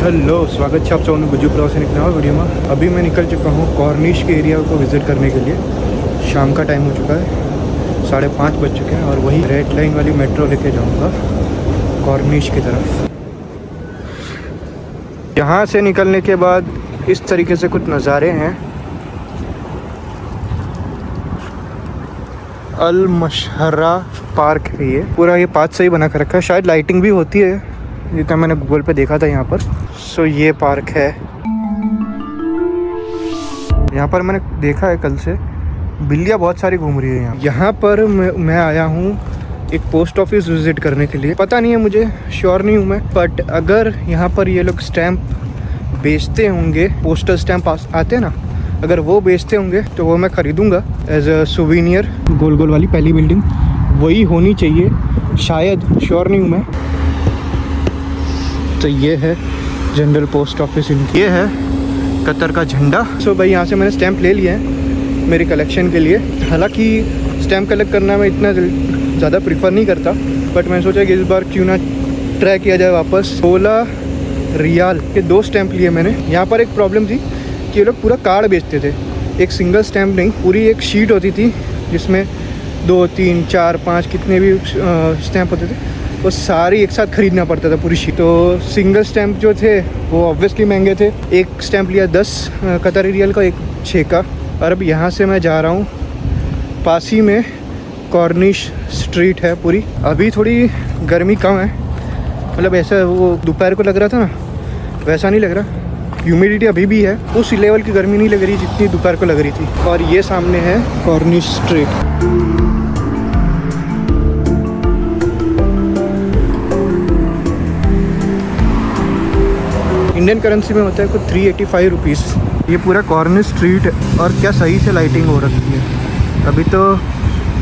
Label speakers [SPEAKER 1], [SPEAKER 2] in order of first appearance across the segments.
[SPEAKER 1] Hello, स्वागत है आप सबों ने गुजू प्रो से निकला हुआ वीडियो में। अभी मैं निकल चुका हूँ कॉर्निश के एरिया को विज़िट करने के लिए। शाम का टाइम हो चुका है, 5:30 बज चुके हैं और वही रेड लाइन वाली मेट्रो लेके जाऊँगा कॉर्निश की तरफ। यहाँ से निकलने के बाद इस तरीके से कुछ नज़ारे हैं। अल मशहरा पार्क है ये पूरा, ये पाथ सही बना कर रखा है। शायद लाइटिंग भी होती है जितना मैंने गूगल पे देखा था यहाँ पर। सो ये पार्क है, यहाँ पर मैंने देखा है कल से बिल्लियाँ बहुत सारी घूम रही है यहाँ पर। मैं आया हूँ एक पोस्ट ऑफिस विज़िट करने के लिए। पता नहीं है, मुझे श्योर नहीं हूँ मैं, बट अगर यहाँ पर ये लोग स्टैम्प बेचते होंगे, पोस्टल स्टैम्प आते हैं ना, अगर वो बेचते होंगे तो वो मैं ख़रीदूँगा एज अ सुवीनियर। गोल गोल वाली पहली बिल्डिंग वही होनी चाहिए शायद, श्योर नहीं हूँ मैं। तो ये है जनरल पोस्ट ऑफिस इनकी, ये है कतर का झंडा। सो भाई यहाँ से मैंने स्टैम्प ले लिए हैं मेरी कलेक्शन के लिए। हालांकि स्टैम्प कलेक्ट करना मैं इतना ज़्यादा प्रीफर नहीं करता, बट मैंने सोचा कि इस बार क्यों ना ट्राई किया जाए वापस। 16 रियाल के 2 स्टैम्प लिए मैंने। यहाँ पर एक प्रॉब्लम थी कि ये लोग पूरा कार्ड बेचते थे, एक सिंगल स्टैम्प नहीं, पूरी एक शीट होती थी जिसमें 2, 3, 4, 5 कितने भी स्टैम्प होते थे, वो सारी एक साथ ख़रीदना पड़ता था पूरी शीट। तो सिंगल स्टैम्प जो थे वो ऑब्वियसली महंगे थे। एक स्टैम्प लिया 10 कतारी रियल का, एक 6 का। और अब यहाँ से मैं जा रहा हूँ, पास ही में कॉर्निश स्ट्रीट है पूरी। अभी थोड़ी गर्मी कम है, मतलब ऐसा वो दोपहर को लग रहा था ना, वैसा नहीं लग रहा। ह्यूमिडिटी अभी भी है, उस लेवल की गर्मी नहीं लग रही जितनी दोपहर को लग रही थी। और ये सामने है कॉर्निश स्ट्रीट। इंडियन करेंसी में होता है कुछ 385 रुपीज़। ये पूरा कॉर्निश स्ट्रीट है और क्या सही से लाइटिंग हो रखी है। अभी तो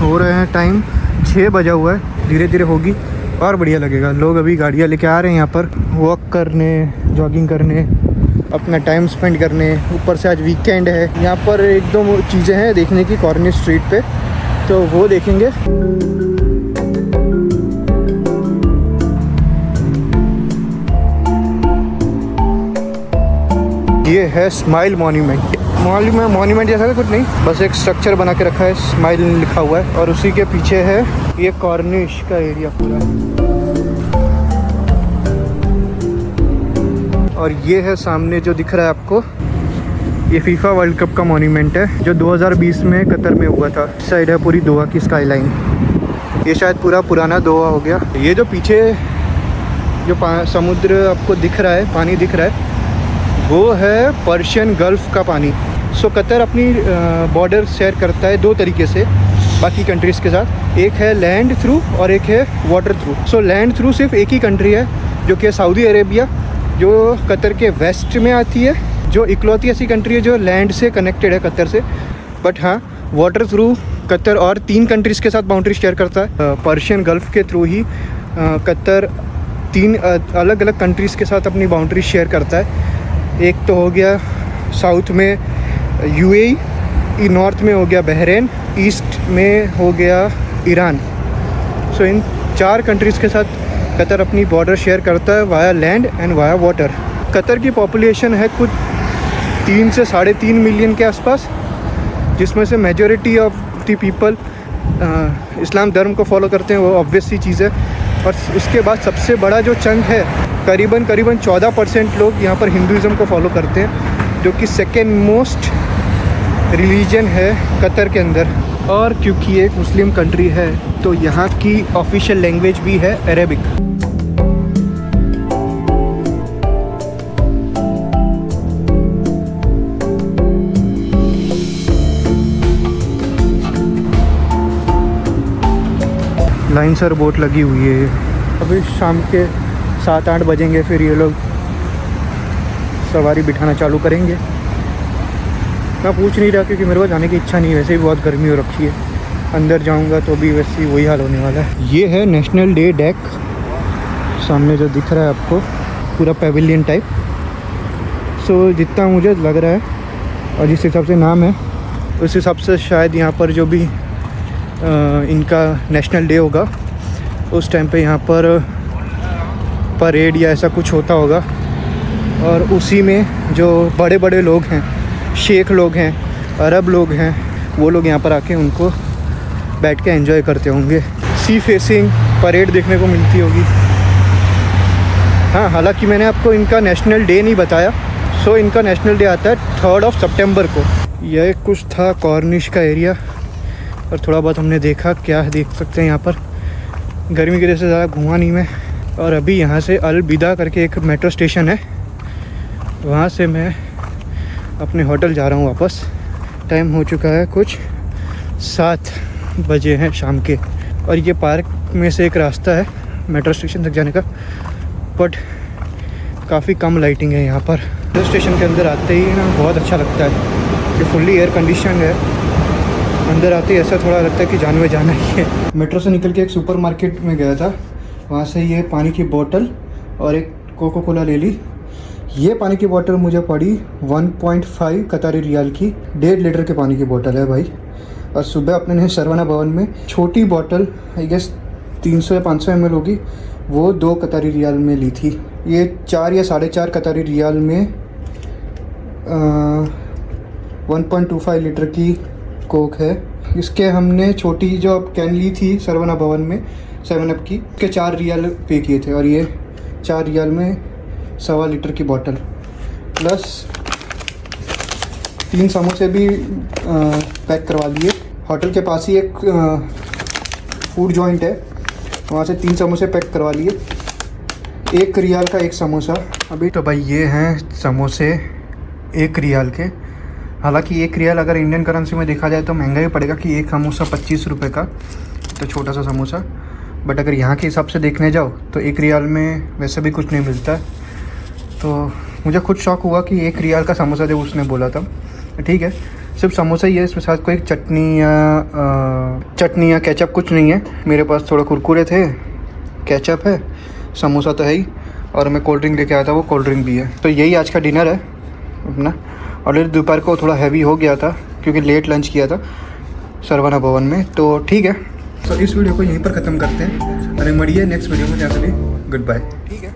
[SPEAKER 1] हो रहे हैं टाइम 6 बजा हुआ है, धीरे धीरे होगी और बढ़िया लगेगा। लोग अभी गाड़ियाँ लेके आ रहे हैं यहाँ पर वॉक करने, जॉगिंग करने, अपना टाइम स्पेंड करने। ऊपर से आज वीकेंड है। यहाँ पर 1-2 चीज़ें हैं देखने की कॉर्निश स्ट्रीट पे, तो वो देखेंगे। ये है स्माइल मॉन्यूमेंट। मॉन्यूमेंट जैसा तो कुछ नहीं, बस एक स्ट्रक्चर बना के रखा है, स्माइल लिखा हुआ है। और उसी के पीछे है ये कॉर्निश का एरिया पूरा। और ये है सामने जो दिख रहा है आपको, ये फीफा वर्ल्ड कप का मॉन्यूमेंट है जो 2020 में कतर में हुआ था। इस साइड है पूरी दोहा की स्काईलाइन। ये शायद पूरा पुराना दोहा हो गया। ये जो पीछे जो समुद्र आपको दिख रहा है, पानी दिख रहा है, वो है पर्शियन गल्फ़ का पानी। सो कतर अपनी बॉर्डर शेयर करता है 2 तरीके से बाकी कंट्रीज़ के साथ। एक है लैंड थ्रू और एक है water through. So land through सिर्फ एक ही कंट्री है जो कि सऊदी अरेबिया, जो कतर के वेस्ट में आती है, जो इकलौती ऐसी कंट्री है जो लैंड से कनेक्टेड है कतर से। बट हाँ, वाटर थ्रू कतर और 3 कंट्रीज़ के साथ बाउंड्री शेयर करता है। पर्शियन गल्फ़ के थ्रू ही कतर 3 अलग अलग कंट्रीज़ के साथ अपनी बाउंड्री शेयर करता है। एक तो हो गया साउथ में UAE, नॉर्थ में हो गया बहरीन, ईस्ट में हो गया ईरान। सो इन 4 कंट्रीज़ के साथ कतर अपनी बॉर्डर शेयर करता है via land and via water. Qatar की पॉपुलेशन है कुछ 3 से 3.5 मिलियन के आसपास, जिसमें से मेजॉरिटी ऑफ द पीपल इस्लाम धर्म को फॉलो करते हैं, वो ऑब्वियस सी चीज़ है। और उसके बाद सबसे बड़ा जो चंक है, करीबन 14% लोग यहाँ पर हिंदुज़म को फॉलो करते हैं, जो कि सेकेंड मोस्ट रिलीजन है कतर के अंदर। और क्योंकि ये एक मुस्लिम कंट्री है तो यहाँ की ऑफिशियल लैंग्वेज भी है अरेबिक। लाइन सर बोट लगी हुई है। अभी शाम के 7-8 बजेंगे, फिर ये लोग सवारी बिठाना चालू करेंगे। मैं पूछ नहीं रहा क्योंकि मेरे को जाने की इच्छा नहीं है, वैसे भी बहुत गर्मी हो रखी है। अंदर जाऊंगा तो भी वैसे ही वही हाल होने वाला है। ये है नेशनल डे डेक, सामने जो दिख रहा है आपको, पूरा पेविलियन टाइप। सो जितना मुझे लग रहा है और जिस हिसाब से नाम है, उस हिसाब से शायद यहाँ पर जो भी इनका नेशनल डे होगा उस टाइम पे यहाँ पर परेड या ऐसा कुछ होता होगा। और उसी में जो बड़े बड़े लोग हैं, शेख लोग हैं, अरब लोग हैं, वो लोग यहाँ पर आके उनको बैठ के एंजॉय करते होंगे। सी फेसिंग परेड देखने को मिलती होगी। हाँ, हालांकि मैंने आपको इनका नेशनल डे नहीं बताया। सो इनका नेशनल डे आता है 3 सितंबर को। यह कुछ था कॉर्निश का एरिया और थोड़ा बहुत हमने देखा। क्या देख सकते हैं यहाँ पर, गर्मी की वजह से ज़्यादा घूमा नहीं मैं। और अभी यहाँ से अल बिदा करके एक मेट्रो स्टेशन है, वहाँ से मैं अपने होटल जा रहा हूँ वापस। टाइम हो चुका है कुछ 7 बजे हैं शाम के। और ये पार्क में से एक रास्ता है मेट्रो स्टेशन तक जाने का, बट काफ़ी कम लाइटिंग है यहाँ पर। मेट्रो स्टेशन के अंदर आते ही ना बहुत अच्छा लगता है, ये फुल्ली एयर कंडीशन है। अंदर आते ही ऐसा थोड़ा लगता है कि जान में जाना ही है। मेट्रो से निकल के एक सुपरमार्केट में गया था, वहाँ से ये पानी की बोतल और एक कोको कोला ले ली। ये पानी की बोतल मुझे पड़ी 1.5 कतारी रियाल की। 1.5 लीटर के पानी की बोतल है भाई। और सुबह अपने ने सरवना भवन में छोटी बोतल, आई गेस 300 या 500 ml होगी, वो 2 कतारी रियाल में ली थी। ये 4 या 4.5 कतारी रियाल में 1.25 लीटर की कोक है। इसके हमने छोटी जो कैन ली थी सरवना भवन में 7 अप की, के 4 रियाल पे किए थे। और ये 4 रियाल में 1.25 लीटर की बोतल, प्लस 3 समोसे भी पैक करवा लिए। होटल के पास ही एक फूड जॉइंट है, वहाँ से 3 समोसे पैक करवा लिए। 1 रियाल का 1 समोसा। अभी तो भाई ये हैं समोसे 1 रियाल के। हालांकि 1 रियाल अगर इंडियन करेंसी में देखा जाए तो महंगा ही पड़ेगा कि एक समोसा 25 रुपये का, तो छोटा सा समोसा। बट अगर यहाँ के हिसाब से देखने जाओ तो 1 रियाल में वैसे भी कुछ नहीं मिलता है। तो मुझे खुद शौक हुआ कि 1 रियाल का समोसा जब उसने बोला था। ठीक है, सिर्फ समोसा ही है, इसके साथ कोई चटनी या केचप कुछ नहीं है। मेरे पास थोड़ा कुरकुरे थे, केचप है, समोसा तो है ही, और मैं कोल्ड ड्रिंक लेके आया था, वो कोल्ड ड्रिंक भी है। तो यही आज का डिनर है अपना। ऑलरेडी दोपहर को थोड़ा हैवी हो गया था क्योंकि लेट लंच किया था सरवना भवन में। तो ठीक है, तो इस वीडियो को यहीं पर ख़त्म करते हैं। अरे मड़िए नेक्स्ट वीडियो में, जाकर गुड बाय। ठीक है।